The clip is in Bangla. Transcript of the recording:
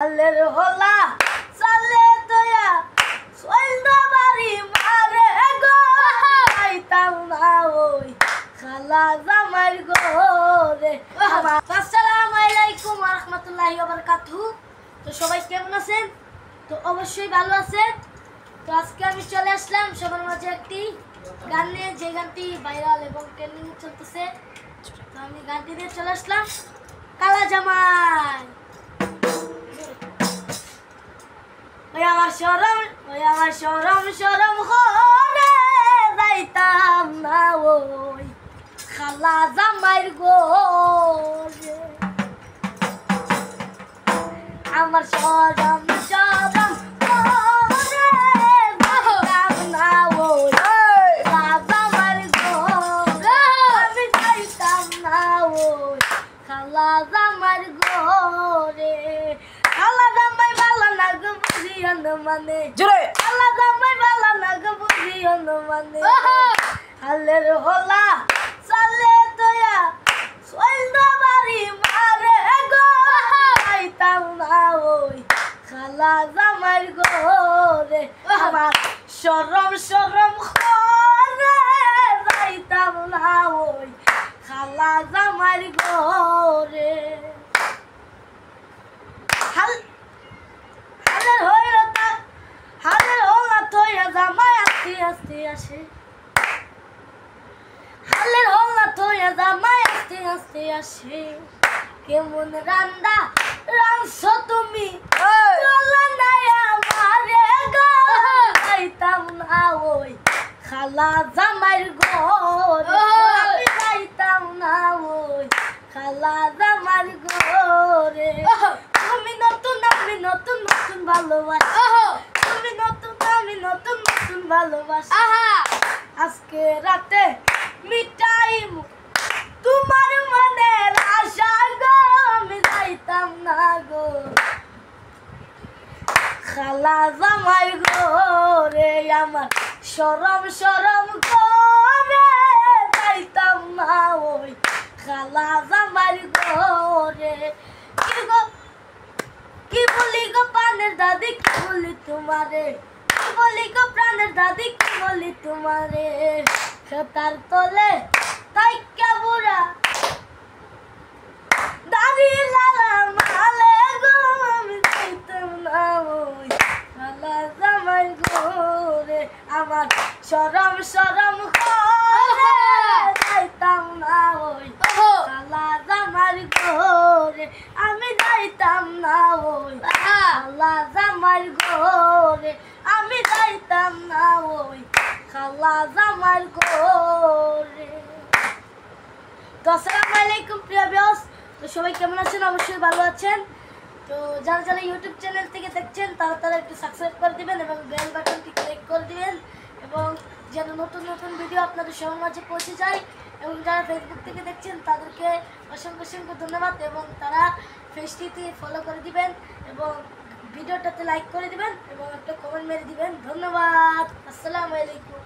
আলের হোলা চালে তোয়া সৈন্য বাড়ি মারে গো আইতাম না ওই খালা জামাইর ঘরে। আসসালামু আলাইকুম ওয়া রাহমাতুল্লাহি ওয়া বারাকাতুহু। তো সবাই কেমন আছেন? তো অবশ্যই ভালো আছেন। তো আজকে আমি চলে আসলাম সবার মাঝে একটি গান নিয়ে, যে গানটি ভাইরাল এবং ট্রেন্ডিং চলতেছে। তো আমি গানটি নিয়ে চলে আসলাম, কালা জামাই। আমার শরম শরম করে যাইতাম না ওই খালা জামাইর ঘরে। আমার শরম শরম করে যাইতাম না ওই খালা জামাইর ঘরে। আমি যাইতাম না ওই খালা জামাইর ঘরে। খালা জামাই ভালো না গো বুঝিও না মানে, খালা জামাই ভালো না গো বুঝিও না মানে। হালের হোলা চালে তোয়া সৈন্য বাড়ি মারে গো আইতাম না ওই খালা জামাইর ঘরে। আমার শরম শরম করে যাইতাম না ওই খালা জামাইর ঘরে। হালের হোলা তোয়া জামাই আস্তে আস্তে আসে, হালের হোলা তোয়া জামাই আস্তে আস্তে আসে। কেমন রান্দা রাঁধছো তুমি চলা নাই আমারে গো যাইতাম না ওই খালা জামাইর ঘরে। আমি যাইতাম না ওই খালা জামাইর ঘরে। তুমি নতুন আমি নতুন নতুন ভালোবাসা, তুমি নতুন আমি নতুন নতুন ভালোবাসা। আজকে রাতে মিটাই তোমার মনের আশা গো। আমি যাইতাম না গো খালা জামাইর ঘরে। আমার শরম শরম করে যাইতাম না ওই খালা জামাইর ঘরে। কি বলি গো প্রাণের দাদি, কি বলি তোমারে, কি বলি গো প্রাণের দাদি, কি বলি তোমারে। তার তলে তাই বুড়া দাদি লালা মালে গো। আমি যাইতাম না ওই খালা জামাইর ঘরে। আমার শরম শরম করে যাইতাম না ওই খালা জামাইর ঘরে। আমি যাইতাম না ওই খালা জামাইর ঘরে। আমি যাইতাম না ওই খালা জামাইর ঘরে। তো আসসালামু আলাইকুম প্রিয় ভিউয়ার্স। তো সবাই কেমন আছেন? অবশ্যই ভালো আছেন। তো যারা যারা ইউটিউব চ্যানেল থেকে দেখছেন তারা একটু সাবস্ক্রাইব করে দিবেন এবং বেল বাটনটি ক্লিক করে দিবেন, এবং যেন নতুন নতুন ভিডিও আপনাদের সবার মাঝে পৌঁছে যায়। এবং যারা ফেসবুক থেকে দেখছেন তাদেরকে অসংখ্য অসংখ্য ধন্যবাদ, এবং তারা পেজটিতে ফলো করে দিবেন এবং ভিডিওটাতে লাইক করে দিবেন এবং একটা কমেন্ট মেরে দিবেন। ধন্যবাদ। আসসালামু আলাইকুম।